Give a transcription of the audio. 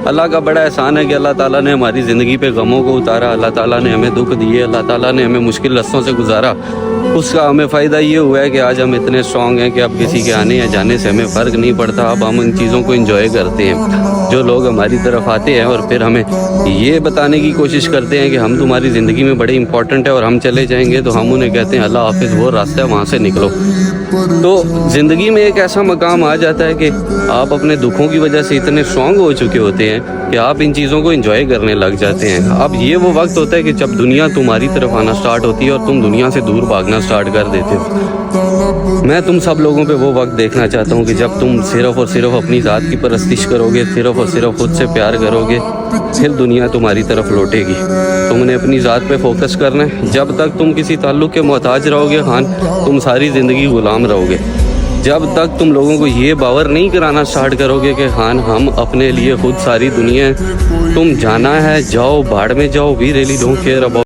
اللہ کا بڑا احسان ہے کہ اللہ تعالیٰ نے ہماری زندگی پہ غموں کو اتارا، اللہ تعالیٰ نے ہمیں دکھ دیے، اللہ تعالیٰ نے ہمیں مشکل رستوں سے گزارا۔ اس کا ہمیں فائدہ یہ ہوا ہے کہ آج ہم اتنے اسٹرانگ ہیں کہ اب کسی کے آنے یا جانے سے ہمیں فرق نہیں پڑتا۔ اب ہم ان چیزوں کو انجوائے کرتے ہیں۔ جو لوگ ہماری طرف آتے ہیں اور پھر ہمیں یہ بتانے کی کوشش کرتے ہیں کہ ہم تمہاری زندگی میں بڑے امپورٹنٹ ہیں اور ہم چلے جائیں گے، تو ہم انہیں کہتے ہیں اللہ حافظ، وہ راستہ ہے وہاں سے نکلو۔ تو زندگی میں ایک ایسا مقام آ جاتا ہے کہ آپ اپنے دکھوں کی وجہ سے اتنے اسٹرانگ ہو چکے ہوتے ہیں کہ آپ ان چیزوں کو انجوائے کرنے لگ جاتے ہیں۔ اب یہ وہ وقت ہوتا ہے کہ جب دنیا تمہاری طرف آنا سٹارٹ ہوتی ہے اور تم دنیا سے دور بھاگنا سٹارٹ کر دیتے ہو۔ میں تم سب لوگوں پہ وہ وقت دیکھنا چاہتا ہوں کہ جب تم صرف اور صرف اپنی ذات کی پرستش کرو گے، صرف اور صرف خود سے پیار کرو گے، پھر دنیا تمہاری طرف لوٹے گی۔ تم نے اپنی ذات پہ فوکس کرنا ہے۔ جب تک تم کسی تعلق کے محتاج رہو گے خان، تم ساری زندگی غلام رہو گے۔ جب تک تم لوگوں کو یہ باور نہیں کرانا سٹارٹ کرو گے کہ خان ہم اپنے لیے خود ساری دنیا ہے، تم جانا ہے جاؤ، بھاڑ میں جاؤ، we really don't care about